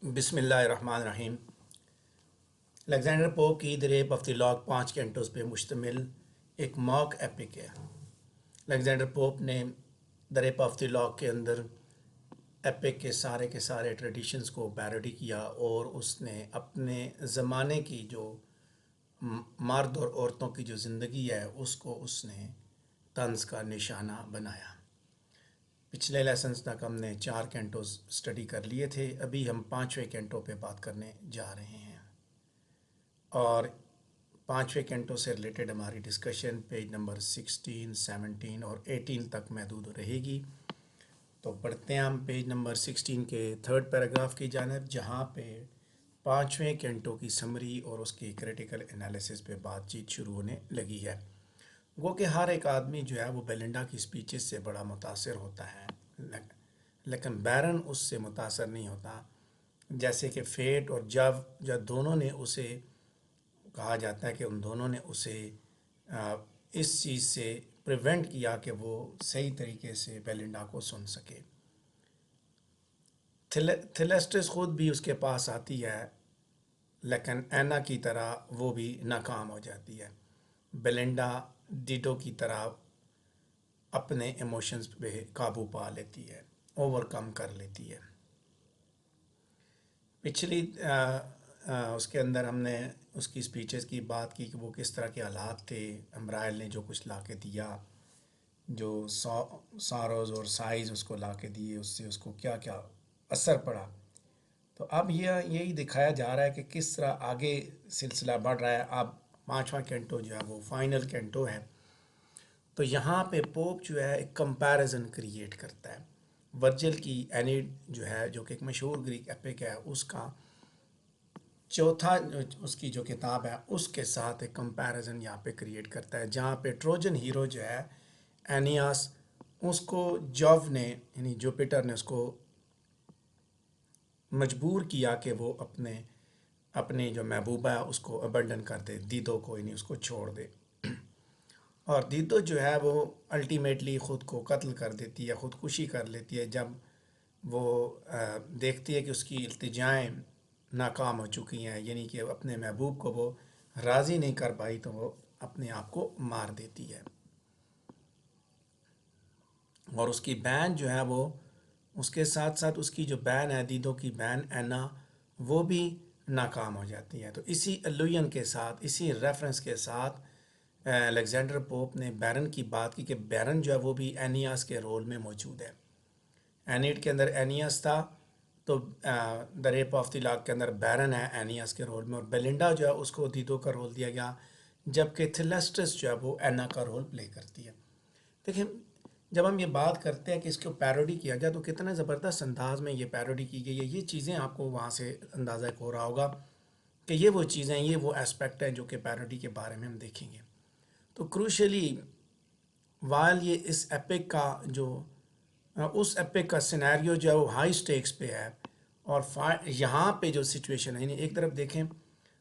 بسم اللہ الرحمن الرحیم۔ الیگزینڈر پوپ کی دی ریپ آف دی لاگ 5 کینٹوز پہ مشتمل ایک موک ایپک ہے۔ الیگزینڈر پوپ نے دی ریپ آف دی لاگ کے اندر ایپک کے سارے ٹریڈیشنز کو پیروڈی کیا اور اس نے اپنے زمانے کی جو مرد اور عورتوں کی جو زندگی ہے اس نے طنز کا نشانہ بنایا۔ پچھلے لیسنز تک ہم نے 4 کینٹوز اسٹڈی کر لیے تھے، ابھی ہم 5ویں کینٹو پہ بات کرنے جا رہے ہیں، اور 5ویں کینٹو سے ریلیٹڈ ہماری ڈسکشن پیج نمبر 16، 17 اور 18 تک محدود رہے گی۔ تو پڑھتے ہیں ہم پیج نمبر 16 کے 3rd پیراگراف کی جانب، جہاں پہ 5ویں کینٹو کی سمری اور اس کی کریٹیکل انالیسس پہ بات چیت شروع ہونے لگی ہے۔ وہ کہ ہر ایک آدمی جو ہے وہ بیلنڈا کی سپیچز سے بڑا متاثر ہوتا ہے، لیکن بیرن اس سے متاثر نہیں ہوتا۔ جیسے کہ فیٹ اور جب دونوں نے اسے کہا جاتا ہے کہ ان دونوں نے اسے اس چیز سے پریونٹ کیا کہ وہ صحیح طریقے سے بیلنڈا کو سن سکے۔ تھیلیسٹس خود بھی اس کے پاس آتی ہے، لیکن اینا کی طرح وہ بھی ناکام ہو جاتی ہے۔ بیلنڈا ڈیٹو کی طرح اپنے ایموشنز پہ قابو پا لیتی ہے، اوور کم کر لیتی ہے۔ پچھلی اس کے اندر ہم نے اس کی سپیچز کی بات کی کہ وہ کس طرح کے حالات تھے، امرائل نے جو کچھ لا کے دیا، جو ساروز اور سائز اس کو لا کے دیے، اس سے اس کو کیا کیا اثر پڑا۔ تو اب یہی دکھایا جا رہا ہے کہ کس طرح آگے سلسلہ بڑھ رہا ہے۔ اب 5واں کینٹو جو ہے وہ فائنل کینٹو ہے۔ تو یہاں پہ پوپ جو ہے ایک کمپیریزن کریٹ کرتا ہے ورجل کی اینیڈ جو ہے، جو کہ ایک مشہور گریک ایپک ہے، اس کا چوتھا اس کی جو کتاب ہے اس کے ساتھ ایک کمپیریزن یہاں پہ کریٹ کرتا ہے، جہاں پہ ٹروجن ہیرو جو ہے اینیاس، اس کو جو نے یعنی جوپیٹر نے اس کو مجبور کیا کہ وہ اپنے جو محبوبہ ہے اس کو ابنڈن کر دے، دیدو کو یعنی اس کو چھوڑ دے، اور دیدو جو ہے وہ الٹیمیٹلی خود کو قتل کر دیتی ہے، خودکشی کر لیتی ہے جب وہ دیکھتی ہے کہ اس کی التجائیں ناکام ہو چکی ہیں، یعنی کہ اپنے محبوب کو وہ راضی نہیں کر پائی، تو وہ اپنے آپ کو مار دیتی ہے۔ اور اس کی بہن جو ہے وہ اس کے ساتھ ساتھ اس کی جو بہن ہے، دیدو کی بہن اینا، وہ بھی ناکام ہو جاتی ہے۔ تو اسی الوین کے ساتھ، اسی ریفرنس کے ساتھ الیگزینڈر پوپ نے بیرن کی بات کی کہ بیرن جو ہے وہ بھی اینیاس کے رول میں موجود ہے۔ اینیڈ کے اندر اینیاس تھا، تو دی ریپ آف دی لاگ کے اندر بیرن ہے اینیاس کے رول میں، اور بیلنڈا جو ہے اس کو دیدو کا رول دیا گیا، جبکہ تھیلیسٹس جو ہے وہ اینا کا رول پلے کرتی ہے۔ دیکھیں، جب ہم یہ بات کرتے ہیں کہ اس کو پیروڈی کیا جائے تو کتنا زبردست انداز میں یہ پیروڈی کی گئی ہے۔ یہ چیزیں آپ کو وہاں سے اندازہ ہو رہا ہوگا کہ یہ وہ چیزیں، یہ وہ اسپیکٹ ہیں جو کہ پیروڈی کے بارے میں ہم دیکھیں گے۔ تو کروشلی وائل یہ اس ایپک کا جو اس ایپک کا سینیریو جو ہے وہ ہائی سٹیکس پہ ہے، اور یہاں پہ جو سچویشن ہے، یعنی ایک طرف دیکھیں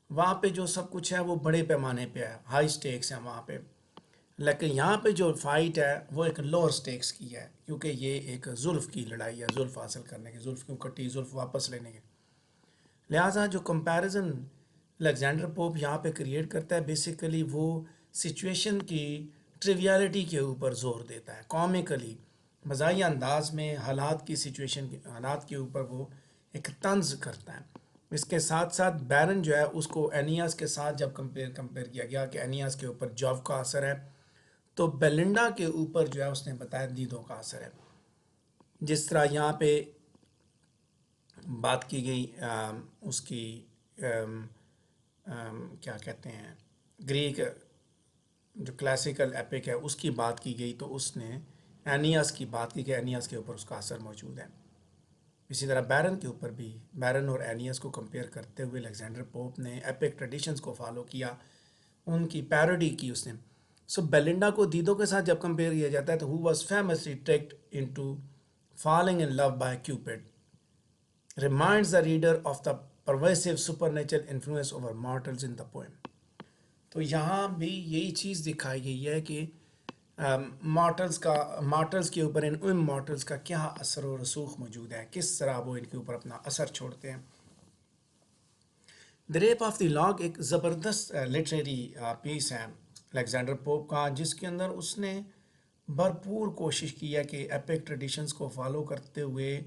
وہاں پہ جو سب کچھ ہے وہ بڑے پیمانے پہ ہے، ہائی سٹیکس ہیں وہاں پہ، لیکن یہاں پہ جو فائٹ ہے وہ ایک لوور سٹیکس کی ہے، کیونکہ یہ ایک زلف کی لڑائی ہے، زلف حاصل کرنے کی، زلف کیوں کٹی، زلف واپس لینے کے۔ لہٰذا جو کمپیریزن الیگزینڈر پوپ یہاں پہ کریٹ کرتا ہے، بیسیکلی وہ سچویشن کی ٹریویالٹی کے اوپر زور دیتا ہے، کامیکلی مزاحیہ انداز میں حالات کی حالات کے اوپر وہ ایک طنز کرتا ہے۔ اس کے ساتھ ساتھ بیرن جو ہے اس کو اینیاس کے ساتھ جب کمپیئر کیا گیا کہ اینیاس کے اوپر جوب کا اثر ہے، تو بیلنڈا کے اوپر جو ہے اس نے بتایا دیدو کا اثر ہے۔ جس طرح یہاں پہ بات کی گئی اس کی کیا کہتے ہیں، گریک جو کلاسیکل ایپک ہے اس کی بات کی گئی، تو اس نے اینیاس کی بات کی کہ اینیاس کے اوپر اس کا اثر موجود ہے۔ اسی طرح بیرن کے اوپر بھی، بیرن اور اینیاس کو کمپیئر کرتے ہوئے الیگزینڈر پوپ نے ایپک ٹریڈیشنز کو فالو کیا، ان کی پیروڈی کی اس نے۔ سو بیلنڈا کو دیدو کے ساتھ جب کمپیئر کیا جاتا ہے تو who was famously tricked into falling in love by Cupid reminds the reader of the pervasive supernatural influence over mortals in the poem۔ تو یہاں بھی یہی چیز دکھائی گئی ہے کہ مارٹلز کے اوپر ان مارٹلز کا کیا اثر و رسوخ موجود ہے، کس طرح وہ ان کے اوپر اپنا اثر چھوڑتے ہیں۔ دی ریپ آف دی لاگ ایک زبردست لٹریری پیس ہے الیگزینڈر پوپ کا، جس کے اندر اس نے بھرپور کوشش کی ہے کہ ایپک ٹریڈیشنز کو فالو کرتے ہوئے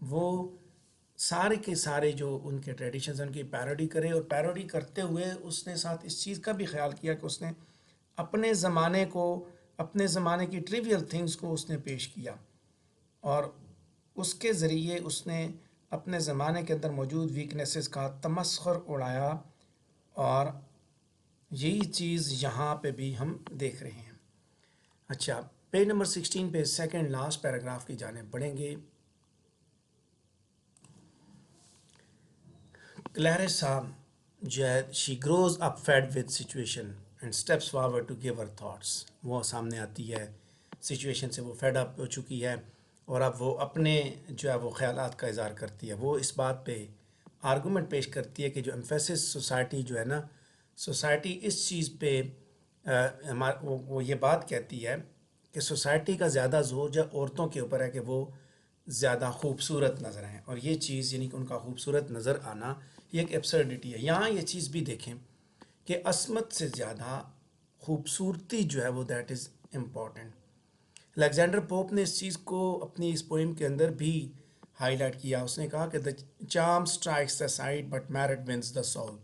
وہ سارے کے سارے جو ان کے ٹریڈیشنز ہیں ان کی پیروڈی کرے، اور پیروڈی کرتے ہوئے اس نے ساتھ اس چیز کا بھی خیال کیا کہ اس نے اپنے زمانے کو، اپنے زمانے کی ٹریویل تھنگز کو اس نے پیش کیا، اور اس کے ذریعے اس نے اپنے زمانے کے اندر موجود ویکنیسز کا تمسخر اڑایا، اور یہی چیز یہاں پہ بھی ہم دیکھ رہے ہیں۔ اچھا، پیج نمبر 16 پہ سیکنڈ لاسٹ پیراگراف کی جانب بڑھیں گے۔ کلیرسا جو ہے she grows up fed with situation and steps forward to give her thoughts, وہ سامنے آتی ہے سچویشن سے، وہ فیڈ اپ ہو چکی ہے اور اب وہ اپنے جو ہے وہ خیالات کا اظہار کرتی ہے۔ وہ اس بات پہ آرگومنٹ پیش کرتی ہے کہ جو ایمفیسس سوسائٹی جو ہے نا، سوسائٹی اس چیز پہ وہ یہ بات کہتی ہے کہ سوسائٹی کا زیادہ زور جو عورتوں کے اوپر ہے کہ وہ زیادہ خوبصورت نظر آئیں، اور یہ چیز یعنی کہ ان کا خوبصورت نظر آنا یہ ایک ایبسرڈیٹی ہے۔ یہاں یہ چیز بھی دیکھیں کہ عصمت سے زیادہ خوبصورتی جو ہے وہ that is important. Alexander Pope نے اس چیز کو اپنی اس پوئم کے اندر بھی ہائی لائٹ کیا۔ اس نے کہا کہ the charm strikes the sight but merit wins the soul.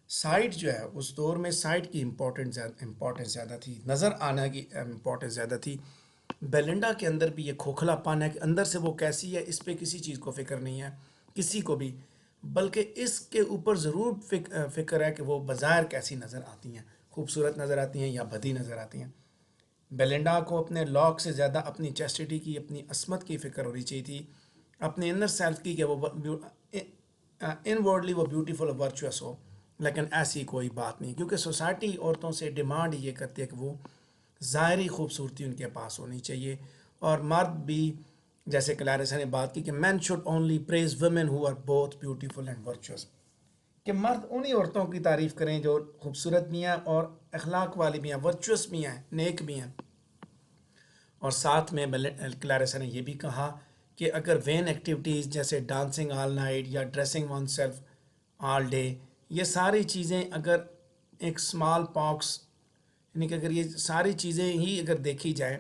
Sight جو ہے اس دور میں سائٹ کی امپورٹنس زیادہ تھی، نظر آنا کی امپورٹنس زیادہ تھی۔ بیلنڈا کے اندر بھی یہ کھوکھلا پن ہے کہ اندر سے وہ کیسی ہے اس پہ کسی چیز کو فکر نہیں ہے کسی کو بھی، بلکہ اس کے اوپر ضرور فکر ہے کہ وہ بظاہر کیسی نظر آتی ہیں، خوبصورت نظر آتی ہیں یا بدی نظر آتی ہیں۔ بیلنڈا کو اپنے لاک سے زیادہ اپنی چیسٹیٹی کی، اپنی عصمت کی فکر ہونی چاہیے تھی، اپنے انر سیلف کی کہ وہ انورڈلی وہ بیوٹیفل اور ورچوئس ہو، لیکن ایسی کوئی بات نہیں، کیونکہ سوسائٹی عورتوں سے ڈیمانڈ یہ کرتی ہے کہ وہ ظاہری خوبصورتی ان کے پاس ہونی چاہیے، اور مرد بھی جیسے کلیرسا نے بات کی کہ men should only praise women who are both beautiful and virtuous, کہ مرد انہی عورتوں کی تعریف کریں جو خوبصورت بھی ہیں اور اخلاق والی بھی ہیں، ورچوئس بھی ہیں، نیک بھی ہیں۔ اور ساتھ میں کلیرسا نے یہ بھی کہا کہ اگر وین ایکٹیویٹیز جیسے ڈانسنگ آل نائٹ یا dressing one self all day, یہ ساری چیزیں اگر ایک اسمال پاکس یعنی کہ اگر یہ ساری چیزیں ہی اگر دیکھی جائیں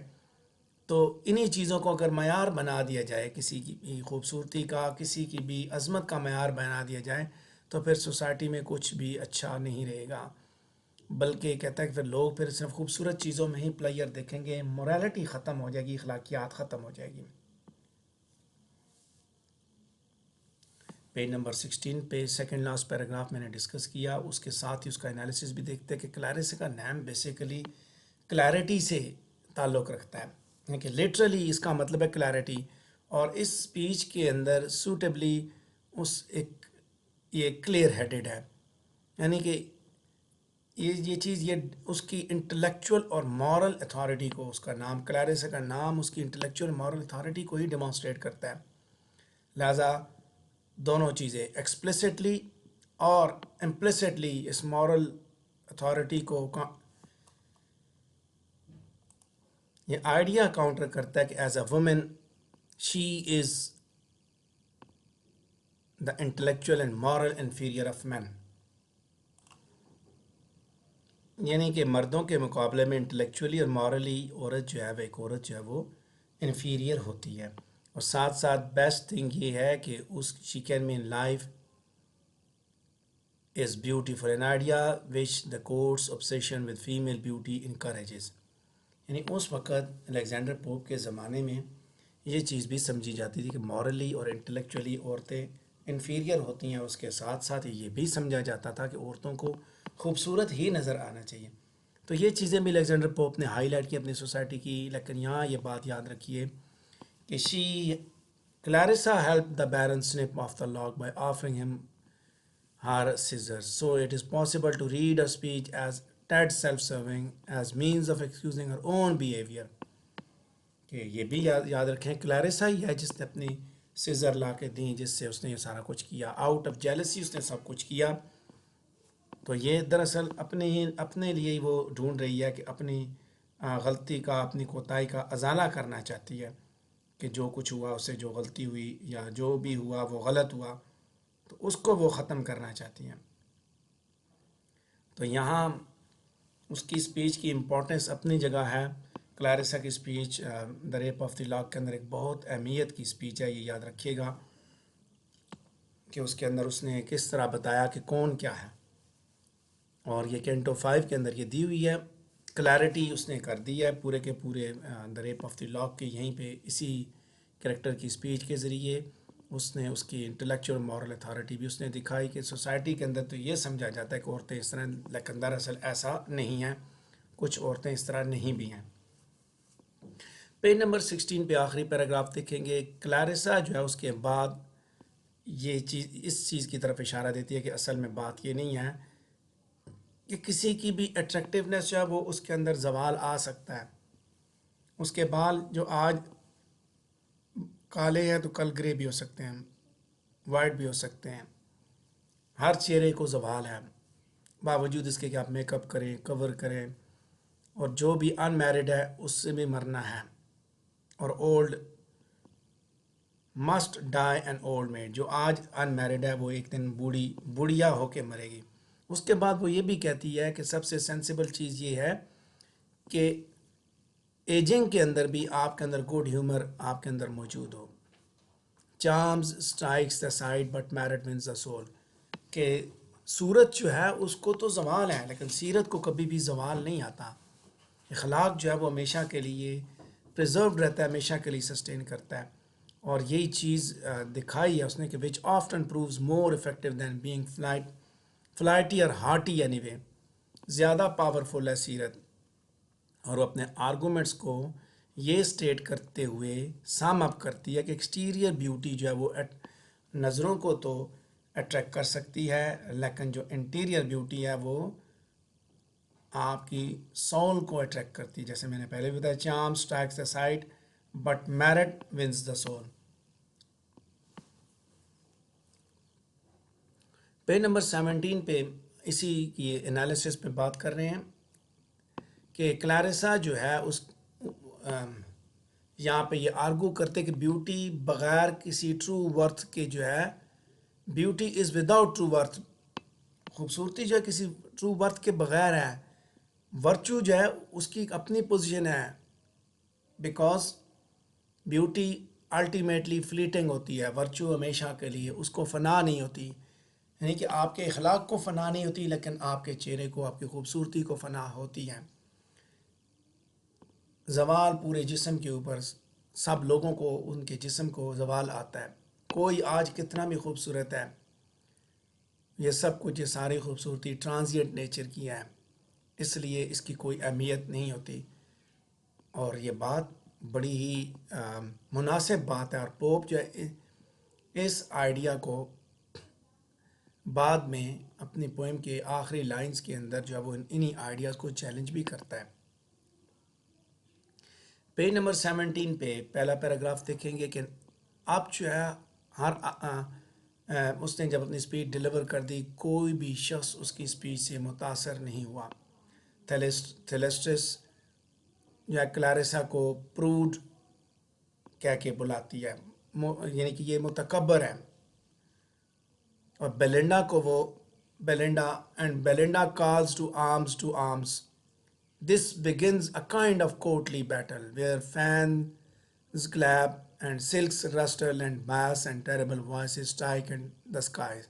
تو انہی چیزوں کو اگر معیار بنا دیا جائے، کسی کی بھی خوبصورتی کا، کسی کی بھی عظمت کا معیار بنا دیا جائے، تو پھر سوسائٹی میں کچھ بھی اچھا نہیں رہے گا، بلکہ کہتا ہے کہ پھر لوگ پھر صرف خوبصورت چیزوں میں ہی پلیئر دیکھیں گے، موریلٹی ختم ہو جائے گی، اخلاقیات ختم ہو جائے گی۔ پیج نمبر 16 پہ سیکنڈ لاسٹ پیراگراف میں نے ڈسکس کیا، اس کے ساتھ ہی اس کا انالیسس بھی دیکھتے ہیں کہ کلیرسا کا نیم بیسیکلی کلیرٹی سے تعلق رکھتا ہے، کہ لٹرلی اس کا مطلب ہے کلیرٹی، اور اس اسپیچ کے اندر سوٹیبلی اس ایک یہ کلیئر ہیڈڈ ہے، یعنی کہ یہ چیز یہ اس کی انٹلیکچول اور مورل اتھارٹی کو، اس کا نام کلیرسا کا نام اس کی انٹلیکچول مورل اتھارٹی کو ہی ڈیمانسٹریٹ کرتا ہے، لہٰذا دونوں چیزیں ایکسپلیسٹلی اور امپلیسٹلی اس مورل اتھارٹی کو یہ آئیڈیا کاؤنٹر کرتا ہے کہ as a woman she is the intellectual and moral inferior of man, یعنی کہ مردوں کے مقابلے میں انٹلیکچولی اور مورلی عورت جو ہے وہ ایک عورت جو ہے وہ انفیریئر ہوتی ہے، اور ساتھ ساتھ بیسٹ تھنگ یہ ہے کہ اس she can mean life is beautiful, an idea which the court's obsession with female beauty encourages۔ یعنی اس وقت الیگزینڈر پوپ کے زمانے میں یہ چیز بھی سمجھی جاتی تھی کہ مورلی اور انٹلیکچولی عورتیں انفیریئر ہوتی ہیں، اس کے ساتھ ساتھ یہ بھی سمجھا جاتا تھا کہ عورتوں کو خوبصورت ہی نظر آنا چاہیے۔ تو یہ چیزیں بھی الیگزینڈر پوپ نے ہائی لائٹ کی اپنی سوسائٹی کی، لیکن یہاں یہ بات یاد رکھیے کہ کلیرسا helped the Baron snip off the log by offering him her scissors, so it is possible to read her speech as tad self-serving as means of excusing her own behavior۔ کہ یہ بھی یاد رکھیں کلیرسا ہی ہے جس نے اپنی سیزر لا کے دیں، جس سے اس نے یہ سارا کچھ کیا، آؤٹ آف جیلسی اس نے سب کچھ کیا۔ تو یہ دراصل اپنے لیے ہی وہ ڈھونڈ رہی ہے کہ اپنی غلطی کا، اپنی کوتاہی کا ازالہ کرنا چاہتی ہے، کہ جو کچھ ہوا اسے، جو غلطی ہوئی یا جو بھی ہوا وہ غلط ہوا، تو اس کو وہ ختم کرنا چاہتی ہیں۔ تو یہاں اس کی اسپیچ کی امپورٹنس اپنی جگہ ہے. کلیرسا کی speech the rape of the lock کے اندر ایک بہت اہمیت کی اسپیچ ہے. یہ یاد رکھیے گا کہ اس کے اندر اس نے کس طرح بتایا کہ کون کیا ہے، اور یہ کینٹو 5 کے اندر یہ دی ہوئی ہے. کلیرٹی اس نے کر دی ہے پورے کے پورے دا ریپ آف دی لاک کی. یہیں پہ اسی کریکٹر کی اسپیچ کے ذریعے اس نے اس کی انٹلیکچوئل مورل اتھارٹی بھی اس نے دکھائی کہ سوسائٹی کے اندر تو یہ سمجھا جاتا ہے کہ عورتیں اس طرح، لیکن دراصل ایسا نہیں ہے، کچھ عورتیں اس طرح نہیں بھی ہیں. پیج نمبر 16 پہ آخری پیراگراف دیکھیں گے. کلیرسا جو ہے اس کے بعد یہ چیز اس چیز کی طرف اشارہ دیتی ہے کہ اصل میں بات یہ نہیں ہے کہ کسی کی بھی اٹریکٹیونیس جو ہے وہ اس کے اندر زوال آ سکتا ہے. اس کے بال جو آج کالے ہیں تو کل گرے بھی ہو سکتے ہیں، وائٹ بھی ہو سکتے ہیں. ہر چہرے کو زوال ہے، باوجود اس کے کہ آپ میک اپ کریں، کور کریں. اور جو بھی ان میرڈ ہے اس سے بھی مرنا ہے. اور old must dye an old made, جو آج ان میرڈ ہے وہ ایک دن بوڑھیا ہو کے مرے گی. اس کے بعد وہ یہ بھی کہتی ہے کہ سب سے سینسیبل چیز یہ ہے کہ ایجنگ کے اندر بھی آپ کے اندر گڈ ہیومر آپ کے اندر موجود ہو. Charms strikes the side but merit wins the soul, کہ صورت جو ہے اس کو تو زوال ہے لیکن سیرت کو کبھی بھی زوال نہیں آتا. اخلاق جو ہے وہ ہمیشہ کے لیے پریزروڈ رہتا ہے، ہمیشہ کے لیے سسٹین کرتا ہے. اور یہی چیز دکھائی ہے اس نے کہ وچ آفٹن پرووز مور افیکٹو دین بینگ فلائٹی اور ہارٹی اینی وے. زیادہ پاورفل ہے سیرت، اور وہ اپنے آرگومنٹس کو یہ سٹیٹ کرتے ہوئے سام اپ کرتی ہے کہ ایکسٹیریئر بیوٹی جو ہے وہ نظروں کو تو اٹریکٹ کر سکتی ہے، لیکن جو انٹیریئر بیوٹی ہے وہ آپ کی سول کو اٹریکٹ کرتی ہے. جیسے میں نے پہلے بھی بتایا، charm strikes the sight but merit wins the soul. Page number 17 پہ اسی کی انالیسس پہ بات کر رہے ہیں کہ کلیرسا جو ہے اس یہاں پہ یہ آرگو کرتے کہ بیوٹی بغیر کسی ٹرو ورتھ کے جو ہے، beauty is without true worth, خوبصورتی جو ہے کسی ٹرو ورتھ کے بغیر ہے. ورچو جو ہے اس کی ایک اپنی پوزیشن ہے، بیکاز بیوٹی الٹیمیٹلی فلیٹنگ ہوتی ہے. ورچو ہمیشہ کے لیے، اس کو فنا نہیں ہوتی. یعنی کہ آپ کے اخلاق کو فنا نہیں ہوتی لیکن آپ کے چہرے کو، آپ کی خوبصورتی کو فنا ہوتی ہے. زوال پورے جسم کے اوپر، سب لوگوں کو ان کے جسم کو زوال آتا ہے. کوئی آج کتنا بھی خوبصورت ہے، یہ سب کچھ، یہ ساری خوبصورتی ٹرانزینٹ نیچر کی ہے، اس لیے اس کی کوئی اہمیت نہیں ہوتی. اور یہ بات بڑی ہی مناسب بات ہے. اور پوپ جو ہے اس آئیڈیا کو بعد میں اپنی پوئم کے آخری لائنز کے اندر جو ہے وہ انہی آئیڈیاز کو چیلنج بھی کرتا ہے. پیج نمبر 17 پہ پہلا پیراگراف دیکھیں گے کہ اب جو ہے اس نے جب اپنی اسپیچ ڈیلیور کر دی، کوئی بھی شخص اس کی اسپیچ سے متاثر نہیں ہوا. تھیلسٹس جو ہے کلیرسا کو پروڈ کہہ کے بلاتی ہے، یعنی کہ یہ متکبر ہے. اور بیلنڈا کو وہ Belinda calls to arms. This begins a kind of courtly battle where fans clap and silks rustle and bass and terrible voices strike in the skies.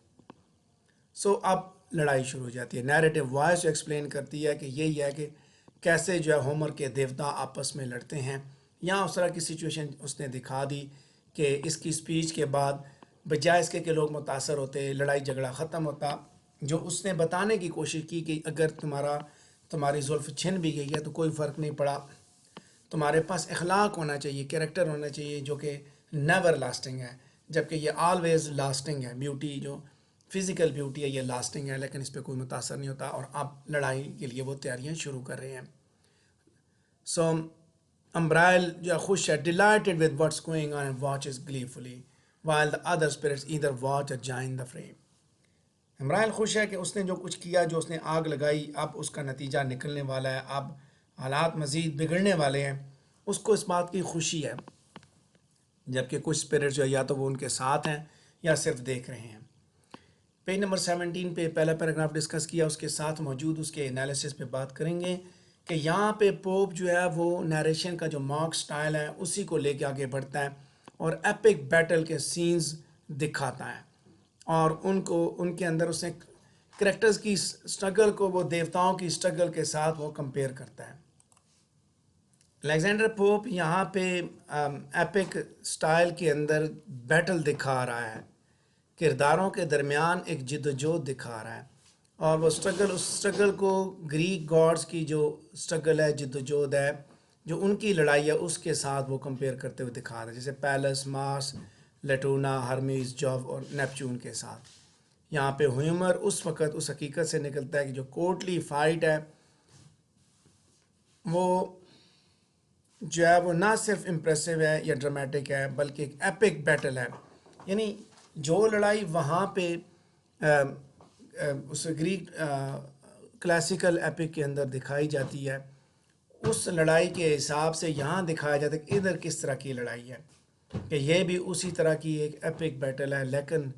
So اب لڑائی شروع ہو جاتی ہے. نیریٹو وائس جو ایکسپلین کرتی ہے کہ یہی ہے کہ کیسے جو ہے ہومر کے دیوتا آپس میں لڑتے ہیں. یہاں اس طرح کی سچویشن اس نے دکھا دی کہ اس کی اسپیچ کے بعد بجائے اس کے کہ لوگ متاثر ہوتے، لڑائی جھگڑا ختم ہوتا، جو اس نے بتانے کی کوشش کی کہ اگر تمہاری زلف چھن بھی گئی ہے تو کوئی فرق نہیں پڑا، تمہارے پاس اخلاق ہونا چاہیے، کیریکٹر ہونا چاہیے جو کہ نیور لاسٹنگ ہے، جبکہ یہ آلویز لاسٹنگ ہے. بیوٹی جو فزیکل بیوٹی ہے یہ لاسٹنگ ہے، لیکن اس پہ کوئی متاثر نہیں ہوتا. اور اب لڑائی کے لیے وہ تیاریاں شروع کر رہے ہیں. سو امبرائل جو ہے خوش ہے، delighted with what's going on and watches gleefully while the other spirits either watch or join the fray. امرائل خوش ہے کہ اس نے جو کچھ کیا، جو اس نے آگ لگائی، اب اس کا نتیجہ نکلنے والا ہے، اب حالات مزید بگڑنے والے ہیں. اس کو اس بات کی خوشی ہے، جبکہ کچھ اسپرٹ جو ہے یا تو وہ ان کے ساتھ ہیں یا صرف دیکھ رہے ہیں. پیج نمبر 17 پہ پہلا پیراگراف ڈسکس کیا، اس کے ساتھ موجود اس کے انالیسس پہ بات کریں گے کہ یہاں پہ پوپ جو ہے وہ نیریشن کا جو مارک سٹائل ہے اسی کو لے کے آگے بڑھتا ہے اور ایپک بیٹل کے سینز دکھاتا ہے، اور ان کے اندر اس نے کریکٹرز کی سٹرگل کو وہ دیوتاؤں کی سٹرگل کے ساتھ وہ کمپیئر کرتا ہے۔ الیگزینڈر پوپ یہاں پہ ایپک سٹائل کے اندر بیٹل دکھا رہا ہے، کرداروں کے درمیان ایک جد و جہد دکھا رہا ہے، اور وہ اس سٹرگل کو گریک گاڈز کی جو سٹرگل ہے، جد و جہد ہے، جو ان کی لڑائی ہے، اس کے ساتھ وہ کمپیئر کرتے ہوئے دکھا رہا ہے، جیسے پیلس، مارس، لیٹونا، ہرمیز، جوو اور نیپچون کے ساتھ۔ یہاں پہ ہومر اس وقت اس حقیقت سے نکلتا ہے کہ جو کوٹلی فائٹ ہے وہ جو ہے وہ نہ صرف امپریسو ہے یا ڈرامیٹک ہے بلکہ ایک ایپک بیٹل ہے، یعنی جو لڑائی وہاں پہ اس گریک کلاسیکل ایپک کے اندر دکھائی جاتی ہے، اس لڑائی کے حساب سے یہاں دکھایا جاتا ہے کہ ادھر کس طرح کی لڑائی ہے، کہ یہ بھی اسی طرح کی ایک ایپک بیٹل ہے۔ لیکن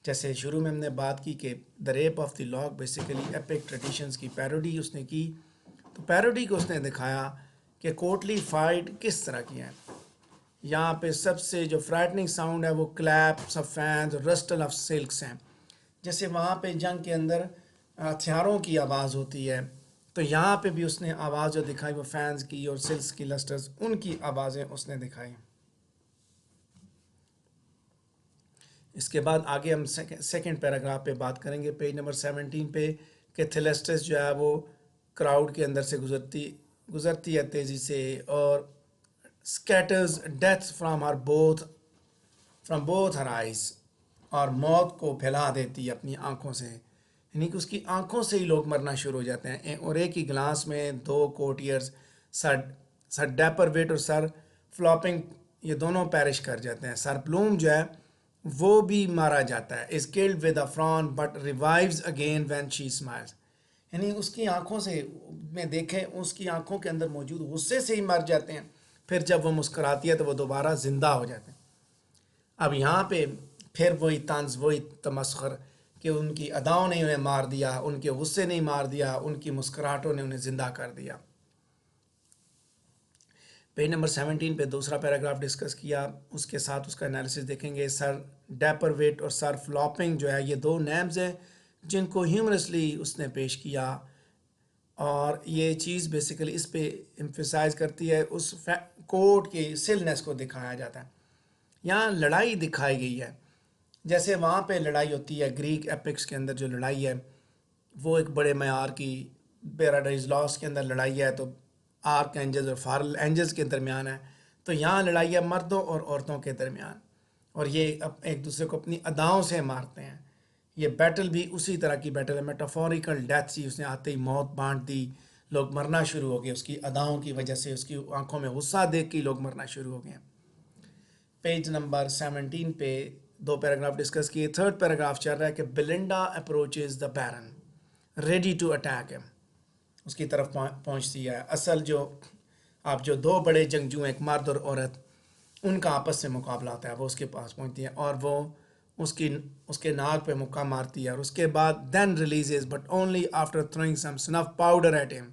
جیسے شروع میں ہم نے بات کی کہ the rape of the lock basically epic traditions کی پیروڈی اس نے کی، تو پیروڈی کو اس نے دکھایا کہ کوٹلی فائٹ کس طرح کی ہے۔ یہاں پہ سب سے جو فرائٹنگ ساؤنڈ ہے وہ کلیپس آف فینز اور رسٹل آف سلکس ہیں، جیسے وہاں پہ جنگ کے اندر ہتھیاروں کی آواز ہوتی ہے، تو یہاں پہ بھی اس نے آواز جو دکھائی وہ فینز کی اور سلکس کی لسٹرز ان کی آوازیں اس نے دکھائی۔ اس کے بعد آگے ہم سیکنڈ پیراگراف پہ بات کریں گے، پیج نمبر 17 پہ، کہ تھیلسٹس جو ہے وہ کراؤڈ کے اندر سے گزرتی ہے تیزی سے اور scatters death from both her eyes، اور موت کو پھیلا دیتی ہے اپنی آنکھوں سے، یعنی کہ اس کی آنکھوں سے ہی لوگ مرنا شروع ہو جاتے ہیں، اور ایک ہی گلاس میں دو کوٹیئرز سر ڈیپر ویٹ اور سر فلاپنگ یہ دونوں پیرش کر جاتے ہیں۔ سر پلوم جو ہے وہ بھی مارا جاتا ہے، is killed with a frown but revives again when she smiles، یعنی اس کی آنکھوں سے میں دیکھیں اس کی آنکھوں کے اندر موجود غصے سے ہی مر جاتے ہیں، پھر جب وہ مسکراتی ہے تو وہ دوبارہ زندہ ہو جاتے ہیں۔ اب یہاں پہ پھر وہی طنز، وہی تمسخر کہ ان کی اداؤں نے انہیں مار دیا، ان کے غصے نے مار دیا، ان کی مسکراہٹوں نے انہیں زندہ کر دیا۔ پیج نمبر 17 پہ دوسرا پیراگراف ڈسکس کیا، اس کے ساتھ اس کا انالیسس دیکھیں گے۔ سر ڈیپر ویٹ اور سر فلاپنگ جو ہے یہ دو نیمز ہیں جن کو ہیومرسلی اس نے پیش کیا، اور یہ چیز بیسیکلی اس پہ امفیسائز کرتی ہے، اس کوٹ کی سلنس کو دکھایا جاتا ہے۔ یہاں لڑائی دکھائی گئی ہے، جیسے وہاں پہ لڑائی ہوتی ہے گریک ایپکس کے اندر، جو لڑائی ہے وہ ایک بڑے معیار کی، پیراڈائز لاس کے اندر لڑائی ہے تو آرک اینجلز اور فارل اینجلز کے درمیان ہے، تو یہاں لڑائی ہے مردوں اور عورتوں کے درمیان، اور یہ ایک دوسرے کو اپنی اداؤں سے مارتے ہیں۔ یہ بیٹل بھی اسی طرح کی بیٹل ہے، میٹافوریکل ڈیتھ سی، اس نے آتے ہی موت بانٹ دی، لوگ مرنا شروع ہو گئے اس کی اداؤں کی وجہ سے، اس کی آنکھوں میں غصہ دیکھ کے لوگ مرنا شروع ہو گئے۔ پیج نمبر 17 پہ دو پیراگراف ڈسکس کیے، تھرڈ پیراگراف چل رہا ہے کہ Belinda approaches the baron ready to attack him, اس کی طرف پہنچتی ہے۔ اصل جو آپ جو دو بڑے جنگجو ہیں، ایک مرد اور عورت، ان کا آپس سے مقابلہ ہوتا ہے، وہ اس کے پاس پہنچتی ہے اور وہ اس کے ناک پہ مکہ مارتی ہے، اور اس کے بعد then releases but only after throwing some snuff powder at him,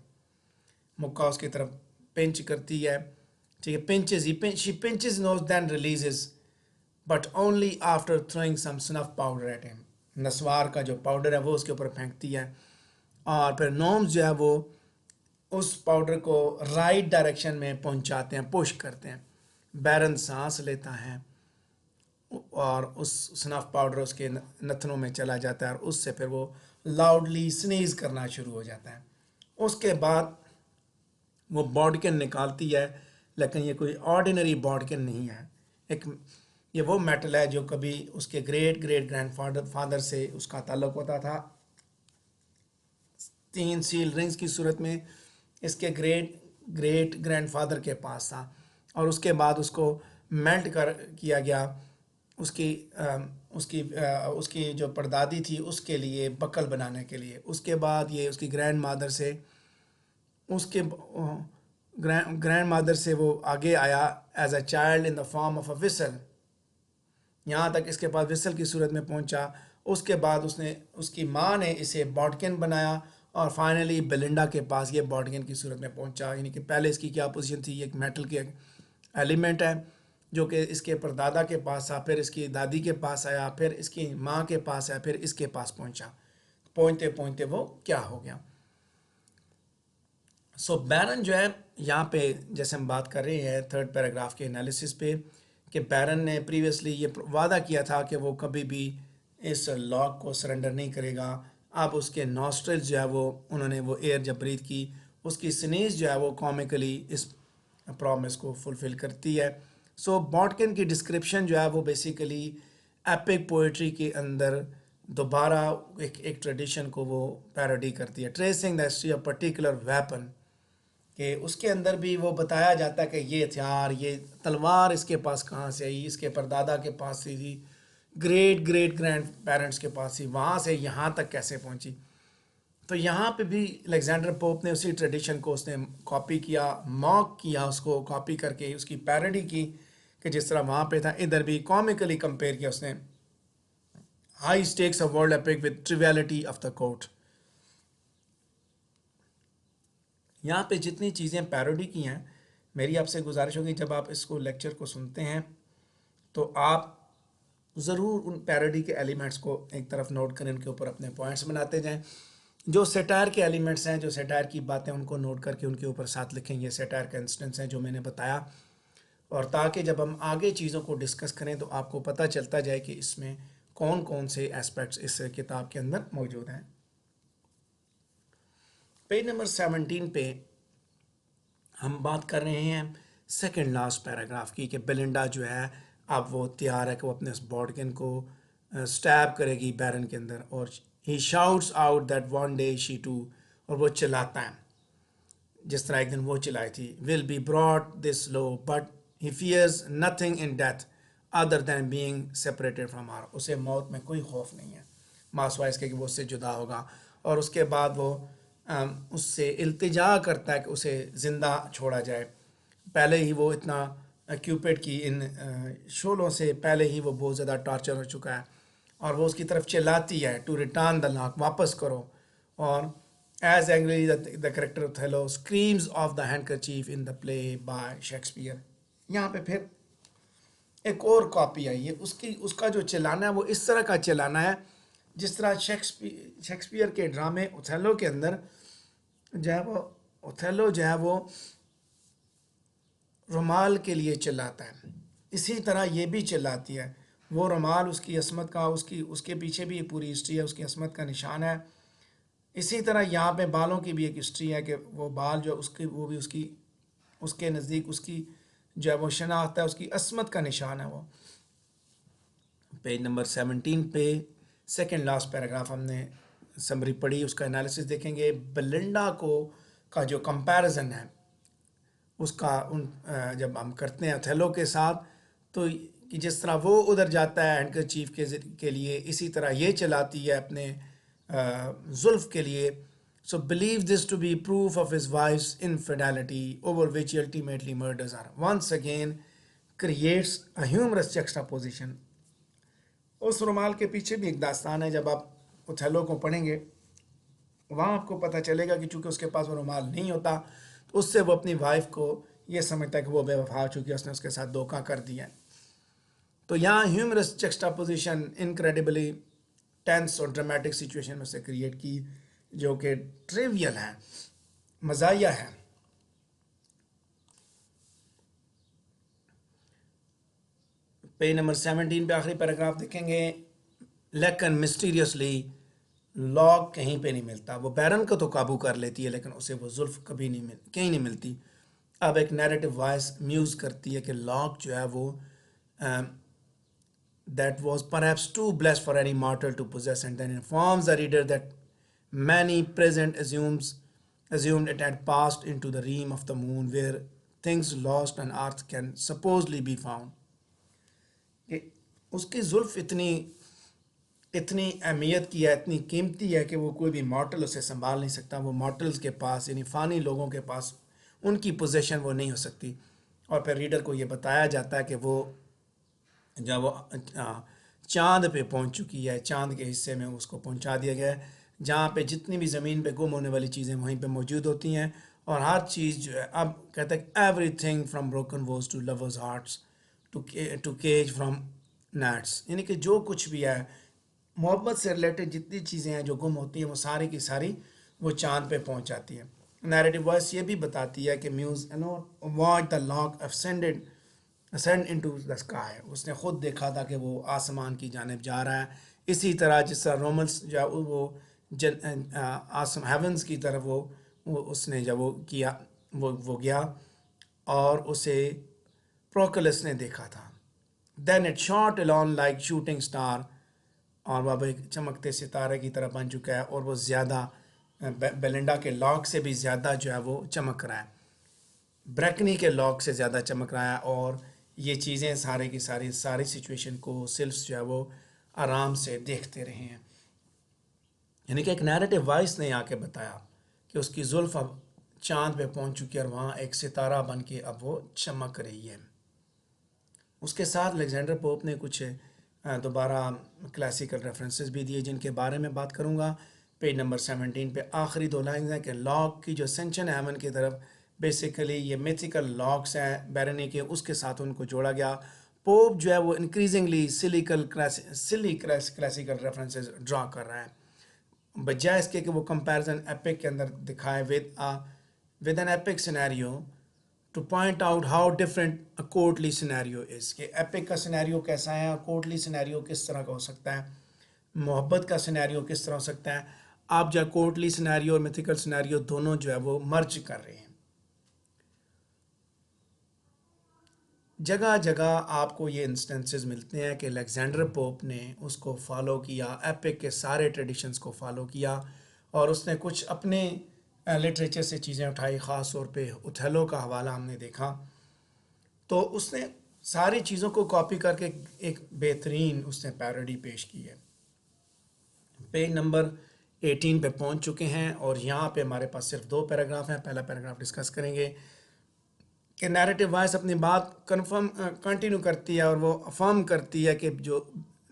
مکہ اس کی طرف پنچ کرتی ہے، ٹھیک ہے، she punches nose then releases but only after throwing some snuff powder at him, نسوار کا جو پاؤڈر ہے وہ اس کے اوپر پھینکتی ہے، اور پھر نومز جو ہے وہ اس پاؤڈر کو رائٹ ڈائریکشن میں پہنچاتے ہیں، پش کرتے ہیں۔ بیرن سانس لیتا ہے اور اس سنف پاؤڈر اس کے نتنوں میں چلا جاتا ہے، اور اس سے پھر وہ لاؤڈلی سنیز کرنا شروع ہو جاتا ہے۔ اس کے بعد وہ باڈکن نکالتی ہے، لیکن یہ کوئی آرڈینری باڈکن نہیں ہے، یہ وہ میٹل ہے جو کبھی اس کے گریٹ گرینڈ فادر سے اس کا تعلق ہوتا تھا، 3 سیل رنگز کی صورت میں اس کے گریٹ گرینڈ فادر کے پاس تھا، اور اس کے بعد اس کو میلٹ کیا گیا، اس کی جو پردادی تھی اس کے لیے بکل بنانے کے لیے، اس کے بعد یہ اس کی گرینڈ مادر سے وہ آگے آیا as a child in the form of a whistle, یہاں تک اس کے پاس وصل کی صورت میں پہنچا. اس کے بعد اس کی ماں نے اسے باڈکن بنایا اور فائنلی بلنڈا کے پاس یہ باڈکن کی صورت میں پہنچا. یعنی کہ پہلے اس کی کیا پوزیشن تھی, یہ ایک میٹل کے ایلیمنٹ ہے جو کہ اس کے پردادا کے پاس آ, پھر اس کی دادی کے پاس آیا, پھر اس کی ماں کے پاس آیا, پھر اس کے پاس پہنچا. پہنچتے پہنچتے وہ کیا ہو گیا. سو بیرن جو ہے یہاں پہ جیسے ہم بات کر رہے ہیں تھرڈ پیراگراف کے انالیسس پہ, کہ بیرن نے پریویسلی یہ وعدہ کیا تھا کہ وہ کبھی بھی اس لاک کو سرنڈر نہیں کرے گا. اب اس کے نوسٹرل جو ہے وہ انہوں نے وہ ایئر جب بریتھ کی, اس کی سنیز جو ہے وہ کامکلی اس پرومس کو فلفل کرتی ہے. سو باڈکن کی ڈسکرپشن جو ہے وہ بیسیکلی ایپک پوئٹری کے اندر دوبارہ ایک ٹریڈیشن کو وہ پیروڈی کرتی ہے. Tracing the history of particular weapon, کہ اس کے اندر بھی وہ بتایا جاتا ہے کہ یہ ہتھیار, یہ تلوار اس کے پاس کہاں سے آئی, اس کے پردادا کے پاس سے تھی, گریٹ گریٹ گرینڈ پیرنٹس کے پاس تھی, وہاں سے یہاں تک کیسے پہنچی. تو یہاں پہ بھی الیگزینڈر پوپ نے اسی ٹریڈیشن کو اس نے کاپی کیا, موک کیا, اس کو کاپی کر کے اس کی پیروڈی کی, کہ جس طرح وہاں پہ تھا ادھر بھی کامکلی کمپیئر کیا اس نے. High stakes of world epic with triviality of the court. یہاں پہ جتنی چیزیں پیروڈی کی ہیں, میری آپ سے گزارش ہوگی جب آپ اس کو لیکچر کو سنتے ہیں تو آپ ضرور ان پیروڈی کے ایلیمنٹس کو ایک طرف نوٹ کریں, ان کے اوپر اپنے پوائنٹس بناتے جائیں. جو سیٹائر کے ایلیمنٹس ہیں, جو سیٹائر کی باتیں, ان کو نوٹ کر کے ان کے اوپر ساتھ لکھیں. یہ سیٹائر کا انسٹنس ہیں جو میں نے بتایا, اور تاکہ جب ہم آگے چیزوں کو ڈسکس کریں تو آپ کو پتہ چلتا جائے کہ اس میں کون کون سے ایسپیکٹس اس کتاب کے اندر موجود ہیں. پیج نمبر 17 پہ ہم بات کر رہے ہیں سیکنڈ لاسٹ پیراگراف کی, کہ بلنڈا جو ہے اب وہ تیار ہے کہ وہ اپنے اس باڈکن کو سٹیب کرے گی بیرن کے اندر, اور he shouts out that one day she too, اور وہ چلاتا ہے جس طرح ایک دن وہ چلائی تھی, will be brought this love but he fears nothing in death other than being separated from her. اسے موت میں کوئی خوف نہیں ہے ماسوائز کے کہ وہ اس سے جدا ہوگا. اور اس کے بعد وہ اس سے التجا کرتا ہے کہ اسے زندہ چھوڑا جائے. پہلے ہی وہ اتنا کیوپڈ کی ان شولوں سے پہلے ہی وہ بہت زیادہ ٹارچر ہو چکا ہے, اور وہ اس کی طرف چلاتی ہے ٹو ریٹرن دا لاک, واپس کرو. اور as angry the character Othello screams of the handkerchief in the play by Shakespeare. یہاں پہ پھر ایک اور کاپی آئی ہے اس کا جو چلانا ہے وہ اس طرح کا چلانا ہے جس طرح شیکسپیئر کے ڈرامے اوتھیلو کے اندر جو ہے وہ اوتھیلو جو ہے وہ رومال کے لیے چلاتا ہے, اسی طرح یہ بھی چلاتی ہے. وہ رومال اس کی عصمت کا, اس کے پیچھے بھی پوری ہسٹری ہے, اس کی عصمت کا نشان ہے. اسی طرح یہاں پہ بالوں کی بھی ایک ہسٹری ہے کہ وہ بال جو وہ بھی اس کے نزدیک اس کی جو ہے وہ شناخت ہے, اس کی عصمت کا نشان ہے. وہ پیج نمبر 17 پہ سیکنڈ لاسٹ پیراگراف ہم نے سمری پڑھی, اس کا انالیسس دیکھیں گے. بلنڈا کا جو کمپیریزن ہے اس کا جب ہم کرتے ہیں اوتھیلو کے ساتھ, تو جس طرح وہ ادھر جاتا ہے ہینڈکرچیف کے لیے, اسی طرح یہ چلاتی ہے اپنے زلف کے لیے. So believe this to be proof of his wife's infidelity over which he ultimately murders her. Once again creates a humorous juxtaposition. اس رومال کے پیچھے بھی ایک داستان ہے, جب آپ اوتھیلو کو پڑھیں گے وہاں آپ کو پتہ چلے گا کہ چونکہ اس کے پاس وہ رومال نہیں ہوتا تو اس سے وہ اپنی وائف کو یہ سمجھتا ہے کہ وہ بے وفا, چونکہ اس نے اس کے ساتھ دھوکہ کر دیا. تو یہاں ہیومرس جکسٹاپوزیشن انکریڈیبلی ٹینس اور ڈرامیٹک سچویشن میں سے کریٹ کی, جو کہ ٹریویل ہے, مزاحیہ ہے. پیج نمبر 17 پہ آخری پیراگراف دیکھیں گے. لیکن مسٹیریسلی لاک کہیں پہ نہیں ملتا. وہ بیرن کو تو قابو کر لیتی ہے لیکن اسے وہ زلف کہیں نہیں ملتی. اب ایک نیریٹو وائس میوز کرتی ہے کہ لاک جو ہے وہ that was perhaps too blessed for any mortal to possess, and then informs the reader that many present assumed it had passed into the realm of the moon where things lost on earth can supposedly be found. کہ اس کی زلف اتنی اہمیت کی ہے, اتنی قیمتی ہے کہ وہ کوئی بھی مارٹل اسے سنبھال نہیں سکتا. وہ مارٹلز کے پاس یعنی فانی لوگوں کے پاس ان کی پوزیشن وہ نہیں ہو سکتی. اور پھر ریڈر کو یہ بتایا جاتا ہے کہ وہ جب وہ چاند پہ پہنچ چکی ہے، چاند کے حصے میں اس کو پہنچا دیا گیا ہے، جہاں پہ جتنی بھی زمین پہ گم ہونے والی چیزیں وہیں پہ موجود ہوتی ہیں، اور ہر چیز جو ہے اب کہتا ہے everything from broken vows to lovers hearts to cage from nets, یعنی کہ جو کچھ بھی ہے محبت سے ریلیٹڈ جتنی چیزیں ہیں جو گم ہوتی ہیں وہ ساری کی ساری وہ چاند پہ پہنچ جاتی ہیں۔ نیریٹو وائس یہ بھی بتاتی ہے کہ muse watch the lock ascend into the sky، اس نے خود دیکھا تھا کہ وہ آسمان کی جانب جا رہا ہے، اسی طرح جس طرح رومنس جو وہ ہیونس کی طرف وہ اس نے جب وہ کیا وہ گیا اور اسے پروکلس نے دیکھا تھا، then it shot along like shooting star, اور وہ اب ایک چمکتے ستارے کی طرح بن چکا ہے، اور وہ زیادہ بیلنڈا کے لاک سے بھی زیادہ جو ہے وہ چمک رہا ہے، بریکنی کے لاک سے زیادہ چمک رہا ہے، اور یہ چیزیں سارے کی ساری سچویشن کو سلفس جو ہے وہ آرام سے دیکھتے رہے ہیں۔ یعنی کہ ایک نیریٹو وائس نے آ کے بتایا کہ اس کی زلف اب چاند پہ پہنچ چکی ہے اور وہاں ایک ستارہ بن کے اب وہ چمک رہی ہے۔ اس کے ساتھ الیگزینڈر پوپ نے کچھ دوبارہ کلاسیکل ریفرنسز بھی دیے جن کے بارے میں بات کروں گا۔ پیج نمبر 17 پہ آخری دو لائنز ہیں کہ لاک کی جو سینچن ہیون کی طرف بیسیکلی یہ میتھیکل لاکس ہیں بیرنی کے، اس کے ساتھ ان کو جوڑا گیا۔ پوپ جو ہے وہ انکریزنگلی سلی کلاسیکل ریفرنسز ڈرا کر رہا ہے، بجائے اس کے کہ وہ کمپیریزن ایپک کے اندر دکھائے with an epic scenario to point out how different a courtly scenario is, کہ ایپک کا سینیریو کیسا ہے اور کورٹلی سینیریو کس طرح کا ہو سکتا ہے، محبت کا سینیریو کس طرح ہو سکتا ہے۔ آپ جو کورٹلی سینیریو اور میتھیکل سینیریو دونوں جو ہے وہ مرج کر رہے ہیں۔ جگہ جگہ آپ کو یہ انسٹنسز ملتے ہیں کہ الیگزینڈر پوپ نے اس کو فالو کیا، ایپک کے سارے ٹریڈیشنز کو فالو کیا، اور اس نے کچھ اپنے لٹریچر سے چیزیں اٹھائی، خاص طور پہ اوتھیلو کا حوالہ ہم نے دیکھا، تو اس نے ساری چیزوں کو کاپی کر کے ایک بہترین اس نے پیروڈی پیش کی ہے۔ پیج نمبر 18 پہ پہنچ چکے ہیں، اور یہاں پہ ہمارے پاس صرف 2 پیراگراف ہیں۔ پہلا پیراگراف ڈسکس کریں گے کہ نیریٹو وائس اپنی بات کنٹینیو کرتی ہے اور وہ افرم کرتی ہے کہ جو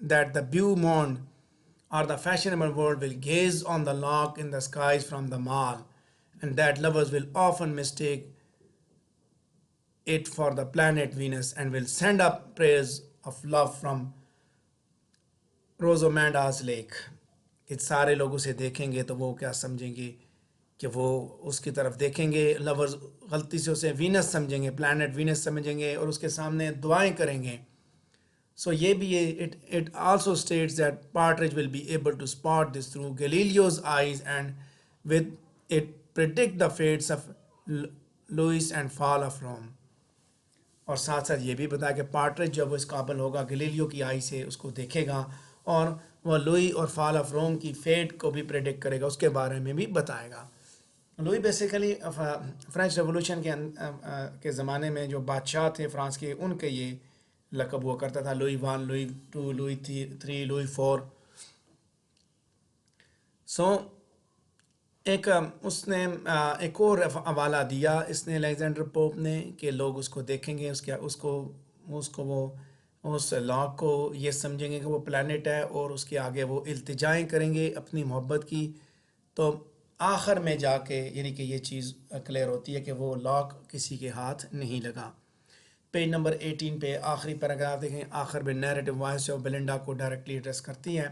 دیٹ دا بیو مونڈ اور the fashionable world will gaze on the lock in the skies from the mall, and that lovers will often mistake it for the planet Venus and will send up prayers of love from Rosamanda's lake۔ کہ سارے لوگ اسے دیکھیں گے تو وہ کیا سمجھیں گے کہ وہ اس کی طرف دیکھیں گے، لورز غلطی سے اسے وینس سمجھیں گے، پلانٹ وینس سمجھیں گے، اور اس کے سامنے دعائیں کریں گے۔ سو یہ بھی it also states that Partridge will be able to spot this through Galileo's eyes and with it predict the fates of Louis and fall of Rome۔ اور ساتھ ساتھ یہ بھی بتایا کہ پارٹریج جب وہ اس قابل ہوگا گلیلیو کی آئی سے اس کو دیکھے گا، اور وہ لوئی اور فال آف روم کی فیٹ کو بھی پریڈکٹ کرے گا، اس کے بارے میں بھی بتائے گا۔ لوئی بیسیکلی فرینچ ریولوشن کے زمانے میں جو بادشاہ تھے فرانس کے، ان کے یہ لقب ہوا کرتا تھا، لوئی 1، لوئی 2، لوئی 3، لوئی 4۔ سو ایک اس نے ایک اور حوالہ دیا اس نے الیگزینڈر پوپ نے کہ لوگ اس کو دیکھیں گے، اس لاک کو یہ سمجھیں گے کہ وہ پلانٹ ہے، اور اس کے آگے وہ التجائیں کریں گے اپنی محبت کی، تو آخر میں جا کے یعنی کہ یہ چیز کلیئر ہوتی ہے کہ وہ لاک کسی کے ہاتھ نہیں لگا۔ پیج نمبر 18 پہ آخری پیراگراف دیکھیں، آخر میں نیریٹو وائس جو بلنڈا کو ڈائریکٹلی ایڈریس کرتی ہے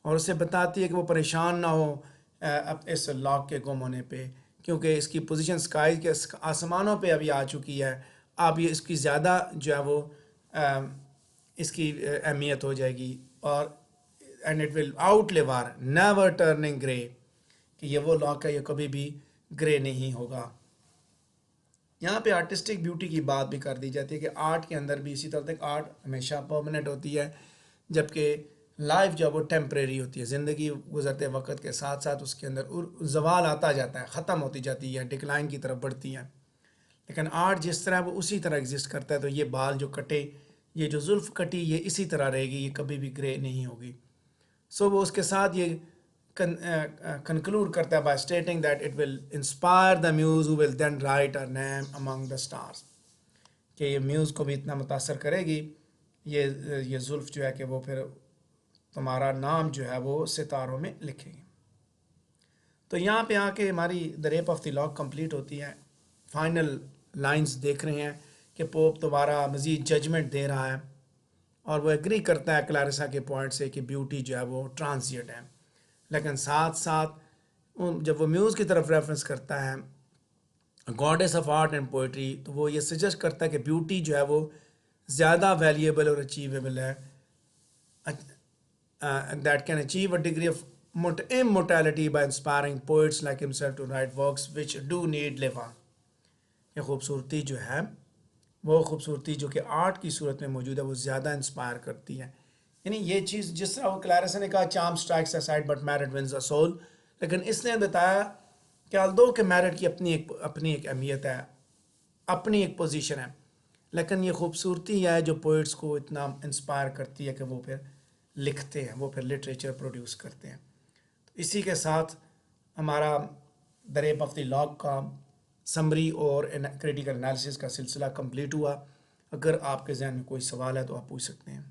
اور اسے بتاتی ہے کہ وہ پریشان نہ ہو اب اس لاک کے گم ہونے پہ، کیونکہ اس کی پوزیشن اسکائی کے آسمانوں پہ ابھی آ چکی ہے، اب یہ اس کی زیادہ جو ہے وہ اس کی اہمیت ہو جائے گی، اور and it will outlive never turning grey, کہ یہ وہ لاک ہے یہ کبھی بھی گرے نہیں ہوگا۔ یہاں پہ آرٹسٹک بیوٹی کی بات بھی کر دی جاتی ہے کہ آرٹ کے اندر بھی اسی طرح تک آرٹ ہمیشہ پرماننٹ ہوتی ہے، جبکہ لائف جو وہ ٹیمپریری ہوتی ہے، زندگی گزرتے وقت کے ساتھ ساتھ اس کے اندر زوال آتا جاتا ہے، ختم ہوتی جاتی ہے، ڈکلائن کی طرف بڑھتی ہے، لیکن آرٹ جس طرح وہ اسی طرح ایگزسٹ کرتا ہے۔ تو یہ بال جو کٹے، یہ جو زلف کٹی، یہ اسی طرح رہے گی، یہ کبھی بھی گرے نہیں ہوگی۔ سو وہ اس کے ساتھ یہ کنکلوڈ کرتا ہے by stating that it will inspire the muse who will then write her name among the stars, کہ یہ میوز کو بھی اتنا متاثر کرے گی یہ زلف جو ہے کہ وہ پھر تمہارا نام جو ہے وہ ستاروں میں لکھیں گے. تو یہاں پہ آ کے ہماری the rape of the lock complete ہوتی ہے. فائنل لائنز دیکھ رہے ہیں کہ پوپ دوبارہ مزید ججمنٹ دے رہا ہے اور وہ ایگری کرتا ہے کلاریسا کے پوائنٹ سے کہ بیوٹی جو ہے وہ ٹرانزینٹ ہے. لیکن ساتھ ساتھ جب وہ میوز کی طرف ریفرنس کرتا ہے گاڈیس آف آرٹ اینڈ پوئٹری تو وہ یہ سجیسٹ کرتا ہے کہ بیوٹی جو ہے وہ زیادہ ویلیبل اور اچیویبل ہے that can achieve a degree of immortality by inspiring poets like himself to write works which do need live on. یہ خوبصورتی جو ہے وہ خوبصورتی جو کہ آرٹ کی صورت میں موجود ہے وہ زیادہ انسپائر کرتی ہے. یعنی یہ چیز جس طرح وہ کلاریسا نے کہا charm strikes aside but merit wins a soul, لیکن اس نے بتایا کہ although کہ میرٹ کی اپنی ایک اہمیت ہے، اپنی ایک پوزیشن ہے، لیکن یہ خوبصورتی ہے جو پوئٹس کو اتنا انسپائر کرتی ہے کہ وہ پھر لکھتے ہیں، وہ پھر لٹریچر پروڈیوس کرتے ہیں. تو اسی کے ساتھ ہمارا دا ریپ آف دی لاگ کا سمری اور کریٹیکل انالیسس کا سلسلہ کمپلیٹ ہوا. اگر آپ کے ذہن میں کوئی سوال ہے تو آپ پوچھ سکتے ہیں.